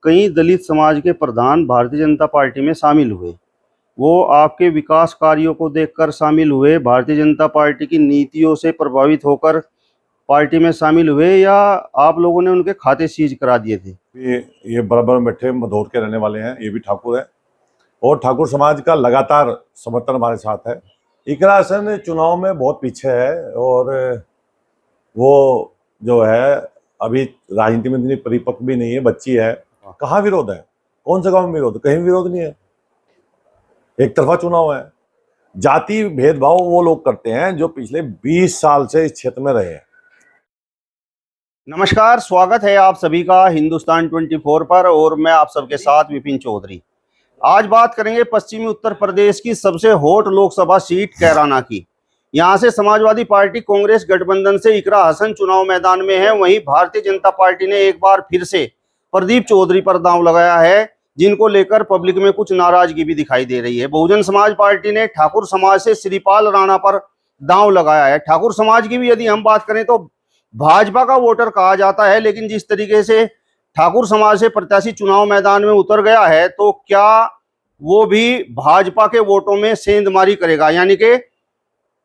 कई दलित समाज के प्रधान भारतीय जनता पार्टी में शामिल हुए। वो आपके विकास कार्यों को देखकर शामिल हुए, भारतीय जनता पार्टी की नीतियों से प्रभावित होकर पार्टी में शामिल हुए, या आप लोगों ने उनके खाते सीज करा दिए थे? ये बराबर में बैठे मधोर के रहने वाले हैं, ये भी ठाकुर है और ठाकुर समाज का लगातार समर्थन हमारे साथ है। इकरा हसन चुनाव में बहुत पीछे है और वो जो है अभी राजनीति में इतनी परिपक्व भी नहीं है, बच्ची है। कहाँ विरोध है? कौन से गांव में विरोध? कहीं विरोध नहीं है। एक तरफा चुनाव है। जाति भेदभाव वो लोग करते हैं जो पिछले 20 साल से इस क्षेत्र में रहे हैं। नमस्कार, स्वागत है आप सभी का हिंदुस्तान 24 पर और मैं आप सबके साथ विपिन चौधरी। आज बात करेंगे पश्चिमी उत्तर प्रदेश की सबसे हॉट लोकसभा सीट कैराना की। यहां से समाजवादी पार्टी कांग्रेस गठबंधन से इकरा हसन चुनाव मैदान में है। वहीं भारतीय जनता पार्टी ने एक बार फिर से प्रदीप चौधरी पर दांव लगाया है, जिनको लेकर पब्लिक में कुछ नाराजगी भी दिखाई दे रही है। बहुजन समाज पार्टी ने ठाकुर समाज से श्रीपाल राणा पर दांव लगाया है। ठाकुर समाज की भी यदि हम बात करें तो भाजपा का वोटर कहा जाता है, लेकिन जिस तरीके से ठाकुर समाज से प्रत्याशी चुनाव मैदान में उतर गया है, तो क्या वो भी भाजपा के वोटों में सेंधमारी करेगा, यानी कि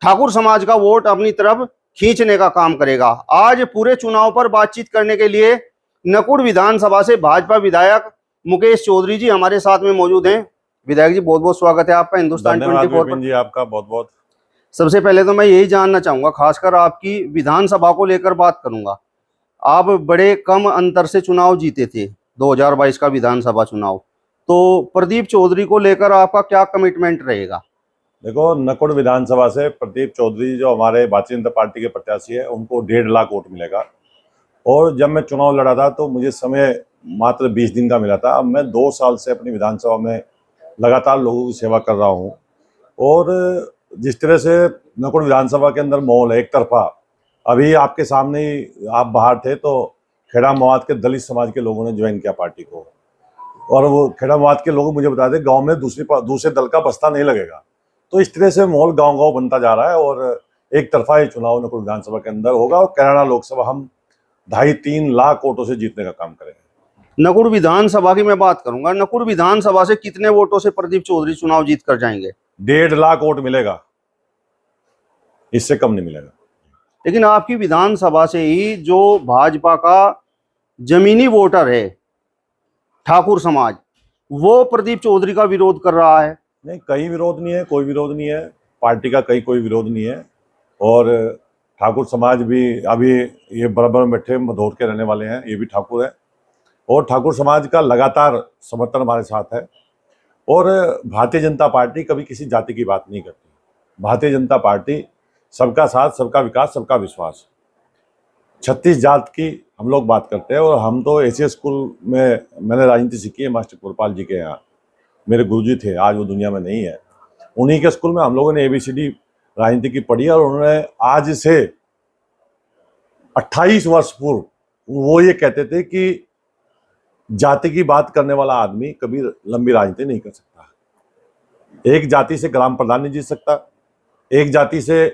ठाकुर समाज का वोट अपनी तरफ खींचने का काम करेगा? आज पूरे चुनाव पर बातचीत करने के लिए नकुड़ विधानसभा से भाजपा विधायक मुकेश चौधरी जी हमारे साथ में मौजूद हैं। विधायक जी, बहुत बहुत स्वागत है आपका हिंदुस्तान 24 पर। जी, आपका बहुत बहुत। सबसे पहले तो मैं यही जानना चाहूंगा, खासकर आपकी विधानसभा को लेकर बात करूंगा। आप बड़े कम अंतर से चुनाव जीते थे, 2022 का विधानसभा चुनाव, तो प्रदीप चौधरी को लेकर आपका क्या कमिटमेंट रहेगा? देखो, नकुड़ विधानसभा से प्रदीप चौधरी जो हमारे भारतीय जनता पार्टी के प्रत्याशी है, उनको 1.5 लाख वोट मिलेगा। और जब मैं चुनाव लड़ा था तो मुझे समय मात्र 20 दिन का मिला था। अब मैं 2 साल से अपनी विधानसभा में लगातार लोगों की सेवा कर रहा हूँ और जिस तरह से नकुड़ विधानसभा के अंदर माहौल है एक तरफा, अभी आपके सामने ही आप बाहर थे तो खेड़ा मवाद के दलित समाज के लोगों ने ज्वाइन किया पार्टी को, और वो खेड़ा मवाद के लोग मुझे बता दें गांव में दूसरे दल का बस्ता नहीं लगेगा। तो इस तरह से माहौल गांव-गांव बनता जा रहा है और एक तरफा ये चुनाव नकुड़ विधानसभा के अंदर होगा और कैराना लोकसभा हम 2.5-3 लाख वोटों से जीतने का काम करेंगे। नकुड़ विधानसभा की मैं बात करूंगा, नकुड़ विधानसभा से कितने वोटों से प्रदीप चौधरी चुनाव जीत कर जाएंगे? 1.5 लाख वोट मिलेगा, इससे कम नहीं मिलेगा। लेकिन आपकी विधानसभा से ही जो भाजपा का जमीनी वोटर है ठाकुर समाज, वो प्रदीप चौधरी का विरोध कर रहा है। नहीं, कहीं विरोध नहीं है, कोई विरोध नहीं है, पार्टी का कहीं कोई विरोध नहीं है। और ठाकुर समाज भी अभी ये बराबर में बैठे मधोर के रहने वाले हैं, ये भी ठाकुर है और ठाकुर समाज का लगातार समर्थन हमारे साथ है। और भारतीय जनता पार्टी कभी किसी जाति की बात नहीं करती। भारतीय जनता पार्टी सबका साथ, सबका विकास, सबका विश्वास। 36 जात की हम लोग बात करते हैं और हम तो ऐसे स्कूल में मैंने राजनीति सीखी है, मास्टर पुरपाल जी के यहाँ मेरे गुरुजी थे, आज वो दुनिया में नहीं है। उन्हीं के स्कूल में हम लोगों ने ABCD राजनीति की पढ़ी और उन्होंने आज से 28 वर्ष पूर्व वो ये कहते थे कि जाति की बात करने वाला आदमी कभी लंबी राजनीति नहीं कर सकता। एक जाति से ग्राम प्रधान नहीं जीत सकता, एक जाति से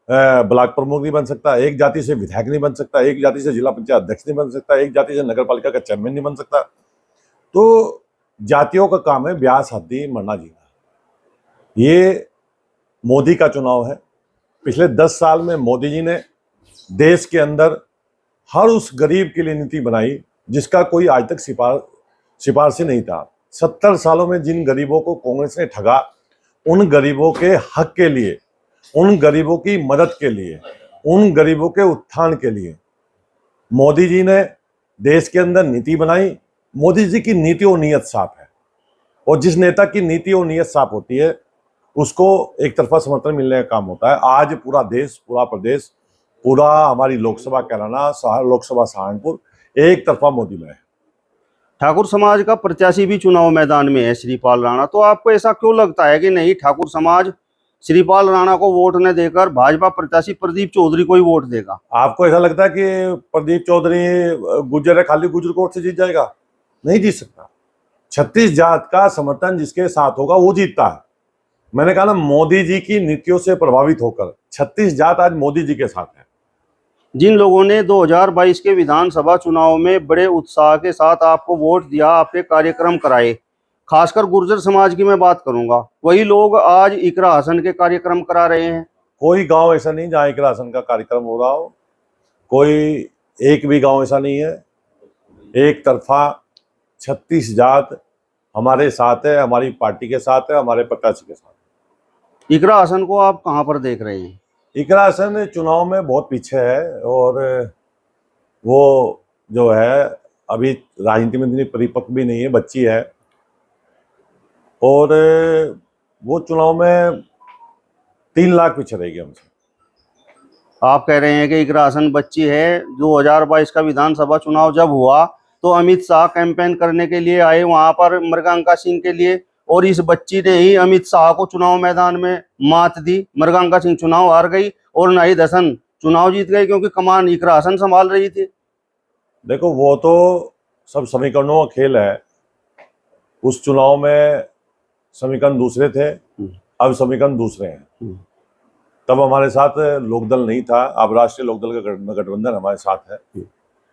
ब्लॉक प्रमुख नहीं बन सकता, एक जाति से विधायक नहीं बन सकता, एक जाति से जिला पंचायत अध्यक्ष नहीं बन सकता, एक जाति से नगर पालिका का चेयरमैन नहीं बन सकता। तो जातियों का काम है ब्याह शादी मरना जीना। ये मोदी का चुनाव है। पिछले 10 साल में मोदी जी ने देश के अंदर हर उस गरीब के लिए नीति बनाई जिसका कोई आज तक सिफारिश नहीं था। 70 सालों में जिन गरीबों को कांग्रेस ने ठगा, उन गरीबों के हक के लिए, उन गरीबों की मदद के लिए, उन गरीबों के उत्थान के लिए मोदी जी ने देश के अंदर नीति बनाई। मोदी जी की नीति और नीयत साफ है और जिस नेता की नीति और नीयत साफ होती है उसको एक तरफा समर्थन मिलने का काम होता है। आज पूरा देश, पूरा प्रदेश, पूरा हमारी लोकसभा कैराना, लोकसभा सहारनपुर एक तरफा मोदी में है। ठाकुर समाज का प्रत्याशी भी चुनाव मैदान में है, श्रीपाल राणा। तो आपको ऐसा क्यों लगता है कि नहीं, ठाकुर समाज श्रीपाल राणा को वोट न देकर भाजपा प्रत्याशी प्रदीप चौधरी को ही वोट देगा? आपको ऐसा लगता है कि प्रदीप चौधरी गुर्जर है, खाली गुर्जर कोट से जीत जाएगा? नहीं जीत सकता। 36 जात का समर्थन जिसके साथ होगा वो जीतता है। मैंने कहा ना, मोदी जी की नीतियों से प्रभावित होकर 36 जात आज मोदी जी के साथ है। जिन लोगों ने 2022 के विधानसभा चुनाव में बड़े उत्साह के साथ आपको वोट दिया, आपके कार्यक्रम कराए, खासकर गुर्जर समाज की मैं बात करूंगा, वही लोग आज इकरा हसन के कार्यक्रम करा रहे हैं। कोई गांव ऐसा नहीं जहाँ इकरा हसन का कार्यक्रम हो रहा हो, कोई एक भी गांव ऐसा नहीं है। एक तरफा 36 जात हमारे साथ है, हमारी पार्टी के साथ है, हमारे प्रत्याशी के साथ। इकरा हसन को आप कहां पर देख रहे हैं? इकरा हसन चुनाव में बहुत पीछे है और वो जो है अभी राजनीति में इतनी परिपक्व भी नहीं है, बच्ची है और वो चुनाव में 3 लाख पीछे रहेगी हमसे। आप कह रहे हैं कि इकरा हसन बच्ची है। 2022 का विधानसभा चुनाव जब हुआ तो अमित शाह कैंपेन करने के लिए आए वहां पर मृगांका सिंह के लिए, और इस बच्ची ने ही अमित शाह को चुनाव मैदान में मात दी। मृगांका सिंह चुनाव हार गई और नाहिद हसन चुनाव जीत गए, क्योंकि कमान इकरा हसन संभाल रही थी। देखो वो तो सब समीकरणों का खेल है। उस चुनाव में समीकरण दूसरे थे, अब समीकरण दूसरे हैं। तब हमारे साथ लोकदल नहीं था, अब राष्ट्रीय लोकदल का गठबंधन हमारे साथ है।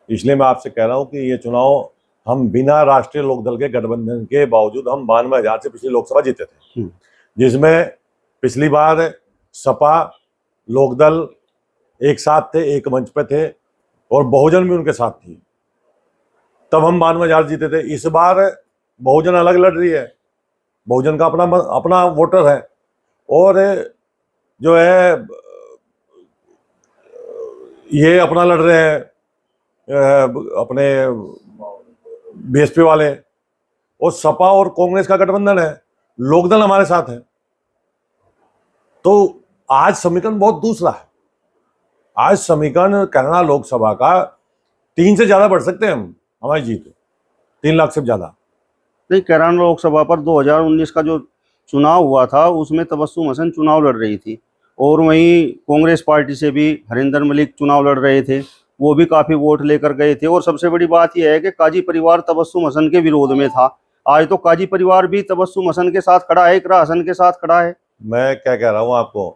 इसलिए मैं आपसे कह रहा हूं कि ये चुनाव हम बिना राष्ट्रीय लोकदल के गठबंधन के बावजूद हम 92,000 से पिछली लोकसभा जीते थे, जिसमें पिछली बार सपा लोकदल एक साथ थे, एक मंच पे थे और बहुजन भी उनके साथ थी, तब हम 92,000 जीते थे। इस बार बहुजन अलग लड़ रही है, बहुजन का अपना वोटर है और जो है ये अपना लड़ रहे हैं अपने बीएसपी वाले, और सपा और कांग्रेस का गठबंधन है, लोकदल हमारे साथ है। तो आज समीकरण बहुत दूसरा है। आज समीकरण कैराना लोकसभा का 3 से ज्यादा बढ़ सकते हैं हम, हमारी जीत 3 लाख से ज्यादा। नहीं, कैराना लोकसभा पर 2019 का जो चुनाव हुआ था उसमें तबस्सुम हसन चुनाव लड़ रही थी, और वहीं कांग्रेस पार्टी से भी हरिंदर मलिक चुनाव लड़ रहे थे, वो भी काफी वोट लेकर गए थे। और सबसे बड़ी बात यह है कि काजी परिवार तबस्सुम हसन के विरोध में था। आज तो काजी परिवार भी तबस्सुम हसन के साथ खड़ा है, इकरा हसन के साथ खड़ा है। मैं क्या कह रहा हूं आपको,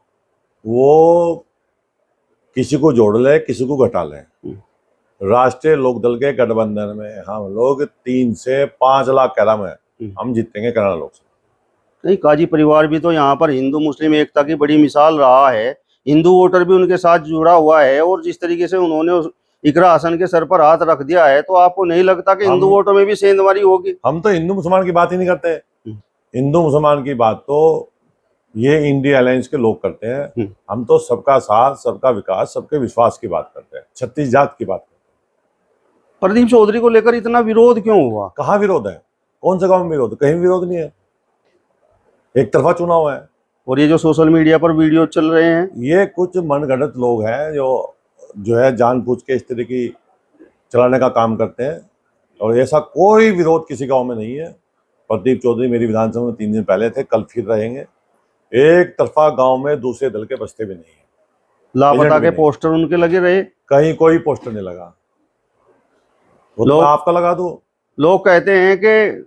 वो किसी को जोड़ ले किसी को घटा ले, राष्ट्रीय लोकदल के गठबंधन में हम लोग 3 से 5 लाख कैराम है, हम जीतेंगे कैराना लोकसभा। नहीं, काजी परिवार भी तो यहाँ पर हिंदू मुस्लिम एकता की बड़ी मिसाल रहा है। हिंदू वोटर भी उनके साथ जुड़ा हुआ है, और जिस तरीके से उन्होंने इकरा हसन के सर पर हाथ रख दिया है, तो आपको नहीं लगता कि हिंदू वोटर में भी सेंधमारी होगी? हम तो हिंदू मुसलमान की बात ही नहीं करते। हिंदू मुसलमान की बात तो ये इंडिया अलायंस के लोग करते हैं। हम तो सबका साथ, सबका विकास, सबके विश्वास की बात करते हैं, 36 जात की बात करते हैं। प्रदीप चौधरी को लेकर इतना विरोध क्यों हुआ? कहाँ विरोध है? कौन से गांव में विरोध? कहीं विरोध नहीं है, एक तरफा चुनाव है। और ये जो सोशल मीडिया पर वीडियो चल रहे हैं, ये कुछ मनगढ़ंत लोग हैं जो है जानबूझ के इस तरह की चलाने का काम करते हैं, और ऐसा कोई विरोध किसी गांव में नहीं है। प्रदीप चौधरी मेरी विधानसभा में 3 दिन पहले थे, कल फिर रहेंगे। एक तरफा गांव में दूसरे दल के बस्ते भी नहीं है, लापता के पोस्टर उनके लगे रहे, कहीं कोई पोस्टर नहीं लगा। वो तो आपका लगा दो। लोग कहते हैं कि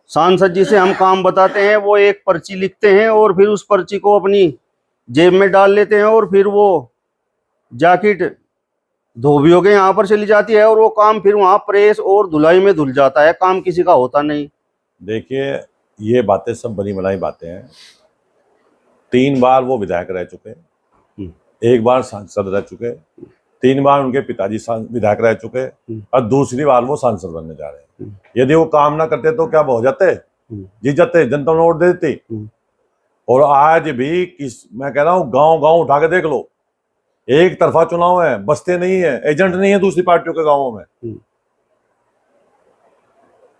सांसद जी से हम काम बताते हैं, वो एक पर्ची लिखते हैं और फिर उस पर्ची को अपनी जेब में डाल लेते हैं, और फिर वो जैकेट धोबियों के यहाँ पर चली जाती है, और वो काम फिर वहाँ प्रेस और धुलाई में धुल जाता है, काम किसी का होता नहीं। देखिए, ये बातें सब बनी बनाई बातें हैं। 3 बार वो विधायक रह चुके, 1 बार सांसद रह चुके, 3 बार उनके पिताजी विधायक रह चुके, और दूसरी बार वो सांसद बनने जा रहे हैं। यदि वो काम ना करते तो क्या हो जाते? जीत जाते, जनता ने वोट दे देती। और आज भी मैं कह रहा हूँ, गांव गांव उठा के देख लो, एक तरफा चुनाव है, बस्ते नहीं है, एजेंट नहीं है दूसरी पार्टियों के गांवों में।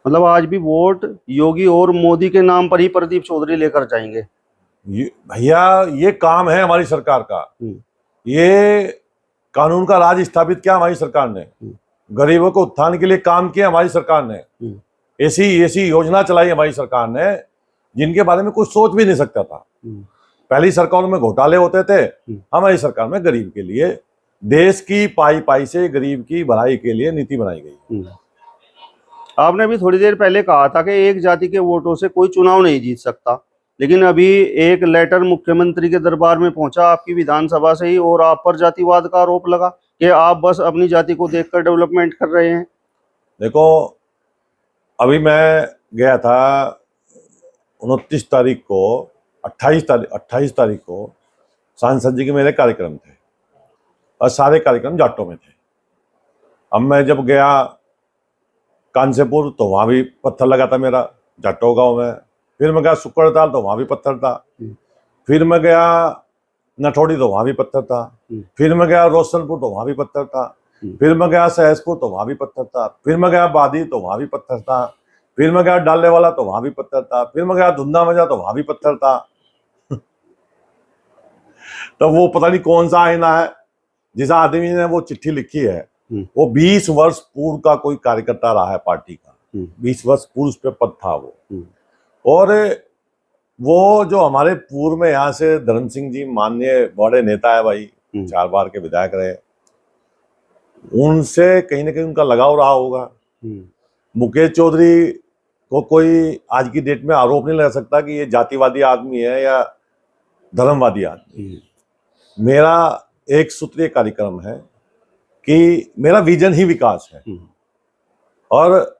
मतलब आज भी वोट योगी और मोदी के नाम पर ही प्रदीप चौधरी लेकर जाएंगे। भैया, ये काम है हमारी सरकार का। ये कानून का राज स्थापित किया हमारी सरकार ने, गरीबों को उत्थान के लिए काम किया हमारी सरकार ने, ऐसी योजना चलाई हमारी सरकार ने जिनके बारे में कोई सोच भी नहीं सकता था। पहली सरकारों में घोटाले होते थे, हमारी सरकार में गरीब के लिए, देश की पाई से गरीब की भलाई के लिए नीति बनाई गई। आपने भी थोड़ी देर पहले कहा था कि एक जाति के वोटों से कोई चुनाव नहीं जीत सकता, लेकिन अभी एक लेटर मुख्यमंत्री के दरबार में पहुंचा आपकी विधानसभा से ही, और आप पर जातिवाद का आरोप लगा कि आप बस अपनी जाति को देखकर डेवलपमेंट कर रहे हैं। देखो, अभी मैं गया था 29 तारीख को, 28 तारीख को सांसद जी के मेरे कार्यक्रम थे और सारे कार्यक्रम जाटों में थे। अब मैं जब गया कानसेपुर तो वहाँ भी पत्थर लगा था मेरा, जाटो गांव में। फिर मैं गया सुकड़ताल तो वहाँ भी पत्थर था। फिर मैं गया नठौड़ी तो वहाँ भी पत्थर था। फिर मैं गया रोशनपुर तो वहाँ भी पत्थर था। फिर मैं गया सहसपुर तो वहाँ भी पत्थर था। फिर मैं गया बादी तो वहाँ भी पत्थर था। फिर मैं गया डाले वाला तो वहाँ भी पत्थर था। फिर मैं गया धुंधा मजा तो वहाँ भी पत्थर था। तो वो पता नहीं कौन सा आईना है, जिस आदमी ने वो चिट्ठी लिखी है वो 20 वर्ष पूर्व का कोई कार्यकर्ता रहा है पार्टी का। 20 वर्ष पूर्व उस पर पद था वो। और वो जो हमारे पूर्व में यहाँ से धर्म सिंह जी माननीय बड़े नेता है भाई, 4 बार के विधायक रहे, उनसे कहीं ना कहीं उनका लगाव रहा होगा। मुकेश चौधरी को कोई आज की डेट में आरोप नहीं लगा सकता कि ये जातिवादी आदमी है या धर्मवादी आदमी। मेरा एक सूत्रीय कार्यक्रम है कि मेरा विजन ही विकास है। और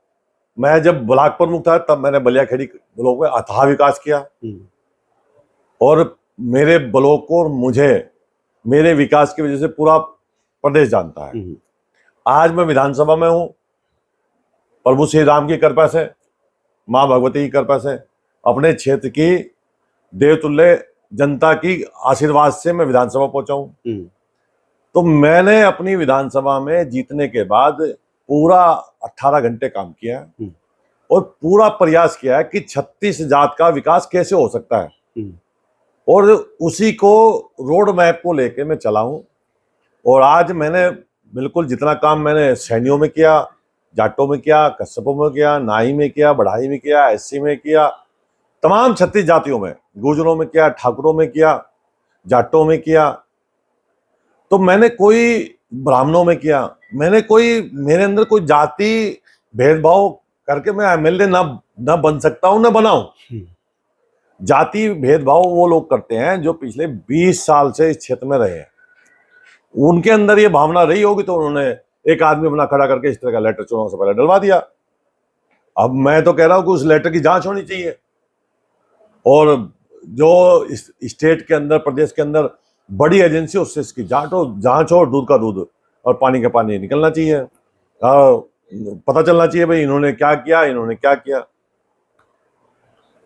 मैं जब ब्लॉक प्रमुख था तब मैंने बलियाखेड़ी ब्लॉक में अथाह विकास किया, और मेरे ब्लॉक को और मुझे मेरे विकास की वजह से पूरा प्रदेश जानता है। आज मैं विधानसभा में हूं, प्रभु श्री राम की कृपा से, माँ भगवती की कृपा से, अपने क्षेत्र की देवतुल्य जनता की आशीर्वाद से मैं विधानसभा पहुंचा हूं। तो मैंने अपनी विधानसभा में जीतने के बाद पूरा 18 घंटे काम किया और पूरा प्रयास किया है कि 36 जात का विकास कैसे हो सकता है, और उसी को रोड मैप को लेके मैं चला हूं। और आज मैंने बिल्कुल जितना काम मैंने सैनियों में किया, जाटों में किया, कश्यपों में किया, नाई में किया, बढ़ाई में किया, एससी में किया, तमाम 36 जातियों में, गुर्जरों में किया, ठाकुरों में किया, जाटों में किया, तो मैंने कोई ब्राह्मणों में किया, मैंने कोई, मेरे अंदर कोई जाति भेदभाव करके मैं एमएलए ना बन सकता हूं, ना बनाऊं। जाति भेदभाव वो लोग करते हैं जो पिछले 20 साल से इस क्षेत्र में रहे हैं। उनके अंदर ये भावना रही होगी तो उन्होंने एक आदमी अपना खड़ा करके इस तरह का लेटर चुनाव से पहले डलवा दिया। अब मैं तो कह रहा हूं कि उस लेटर की जांच होनी चाहिए, और जो इस स्टेट के अंदर, प्रदेश के अंदर बड़ी एजेंसी, उससे इसकी जांच हो, दूध का दूध और पानी का पानी निकलना चाहिए। पता चलना चाहिए भाई इन्होंने क्या किया, इन्होंने क्या किया।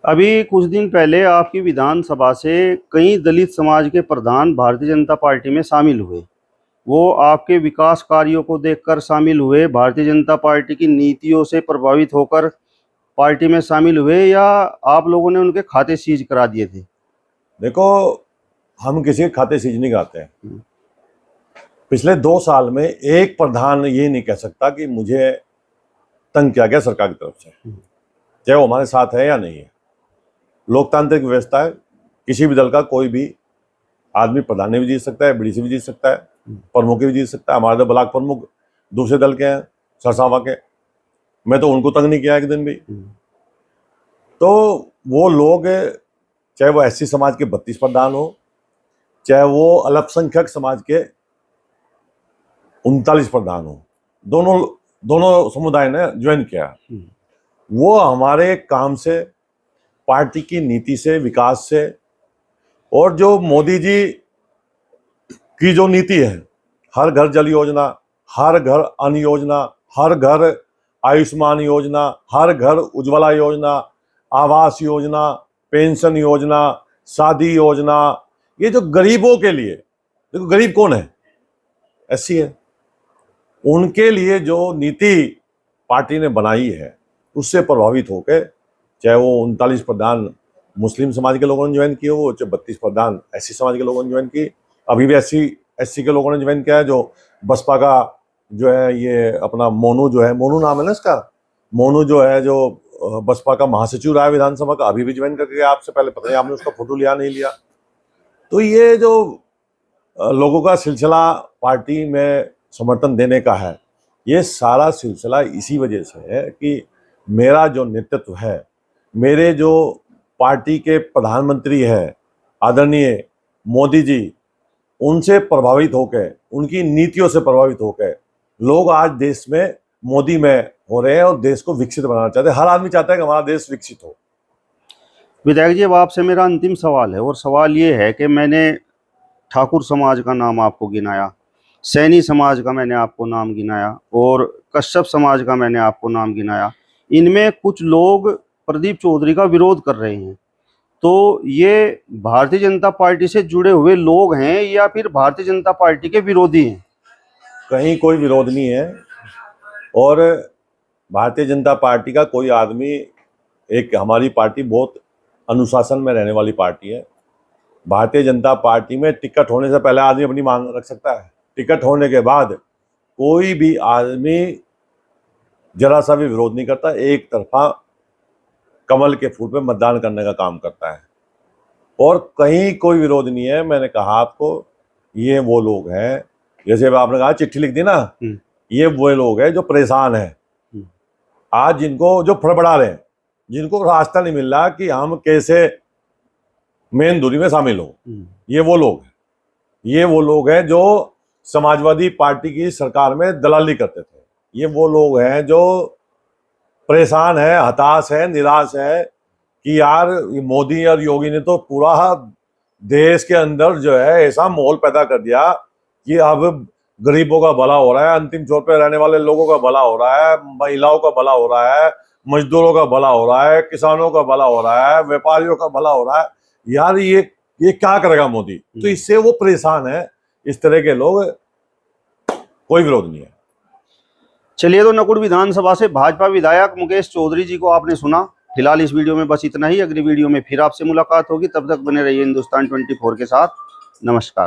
अभी कुछ दिन पहले आपकी विधानसभा से कई दलित समाज के प्रधान भारतीय जनता पार्टी में शामिल हुए। वो आपके विकास कार्यों को देखकर शामिल हुए, भारतीय जनता पार्टी की नीतियों से प्रभावित होकर पार्टी में शामिल हुए, या आप लोगों ने उनके खाते सीज करा दिए थे? देखो, हम किसी के खाते सीज नहीं कराते हैं। पिछले 2 साल में एक प्रधान ये नहीं कह सकता कि मुझे तंग किया गया सरकार की तरफ से, चाहे वो हमारे साथ है या नहीं है। लोकतांत्रिक व्यवस्था है, किसी भी दल का कोई भी आदमी प्रधान भी जीत सकता है, बीडीसी भी जीत सकता है, प्रमुख भी जीत सकता है। हमारे तो ब्लॉक प्रमुख दूसरे दल के हैं, सरसावा के, मैं तो उनको तंग नहीं किया एक दिन भी। तो वो लोग, चाहे वो एससी समाज के 32 प्रधान हो, चाहे वो अल्पसंख्यक समाज के 39 प्रधान हो, दोनों समुदाय ने ज्वाइन किया। वो हमारे काम से, पार्टी की नीति से, विकास से, और जो मोदी जी की जो नीति है, हर घर जल योजना, हर घर अन्न योजना, हर घर आयुष्मान योजना, हर घर उज्ज्वला योजना, आवास योजना, पेंशन योजना, शादी योजना, ये जो गरीबों के लिए, देखो गरीब कौन है, एससी है, उनके लिए जो नीति पार्टी ने बनाई है उससे प्रभावित होकर, चाहे वो 39 प्रधान मुस्लिम समाज के लोगों ने ज्वाइन किए हो, चाहे 32 प्रधान एससी समाज के लोगों ने ज्वाइन किए, अभी भी एससी के लोगों ने ज्वाइन किया है। जो बसपा का जो है, ये अपना मोनू जो है, मोनू नाम है ना इसका, मोनू जो है, जो बसपा का महासचिव रहा है विधानसभा का, अभी भी ज्वाइन करके गया। आपसे पहले पता नहीं आपने उसका फोटो लिया नहीं लिया। तो ये जो लोगों का सिलसिला पार्टी में समर्थन देने का है, ये सारा सिलसिला इसी वजह से है कि मेरा जो नेतृत्व है, मेरे जो पार्टी के प्रधानमंत्री है आदरणीय मोदी जी, उनसे प्रभावित होकर, उनकी नीतियों से प्रभावित होकर लोग आज देश में मोदी में हो रहे हैं और देश को विकसित बनाना चाहते हैं। हर आदमी चाहता है कि हमारा देश विकसित हो। विधायक जी, अब आपसे मेरा अंतिम सवाल है, और सवाल ये है कि मैंने ठाकुर समाज का नाम आपको गिनाया, सैनी समाज का मैंने आपको नाम गिनाया, और कश्यप समाज का मैंने आपको नाम गिनाया। इनमें कुछ लोग प्रदीप चौधरी का विरोध कर रहे हैं, तो ये भारतीय जनता पार्टी से जुड़े हुए लोग हैं या फिर भारतीय जनता पार्टी के विरोधी हैं? कहीं कोई विरोध नहीं है, और भारतीय जनता पार्टी का कोई आदमी, एक हमारी पार्टी बहुत अनुशासन में रहने वाली पार्टी है। भारतीय जनता पार्टी में टिकट होने से पहले आदमी अपनी मांग रख सकता है, टिकट होने के बाद कोई भी आदमी जरा सा भी विरोध नहीं करता, एक तरफा कमल के फूल पे मतदान करने का काम करता है, और कहीं कोई विरोध नहीं है। मैंने कहा आपको, ये वो लोग हैं, जैसे आपने कहा चिट्ठी लिख दी ना, ये वो लोग हैं जो परेशान हैं आज, जिनको जो फड़बड़ा रहे हैं, जिनको रास्ता नहीं मिल रहा कि हम कैसे मेन दूरी में शामिल हो। ये वो लोग हैं, ये वो लोग हैं जो समाजवादी पार्टी की सरकार में दलाली करते थे। ये वो लोग हैं जो परेशान है, हताश है, निराश है कि यार मोदी और योगी ने तो पूरा देश के अंदर जो है ऐसा माहौल पैदा कर दिया कि अब गरीबों का भला हो रहा है, अंतिम छोर पे रहने वाले लोगों का भला हो रहा है, महिलाओं का भला हो रहा है, मजदूरों का भला हो रहा है, किसानों का भला हो रहा है, व्यापारियों का भला हो रहा है। यार ये क्या करेगा मोदी? तो इससे वो परेशान है। इस तरह के लोग, कोई विरोध नहीं है। चलिए, तो नकुड़ विधानसभा से भाजपा विधायक मुकेश चौधरी जी को आपने सुना। फिलहाल इस वीडियो में बस इतना ही। अगली वीडियो में फिर आपसे मुलाकात होगी, तब तक बने रहिए हिंदुस्तान 24 के साथ। नमस्कार।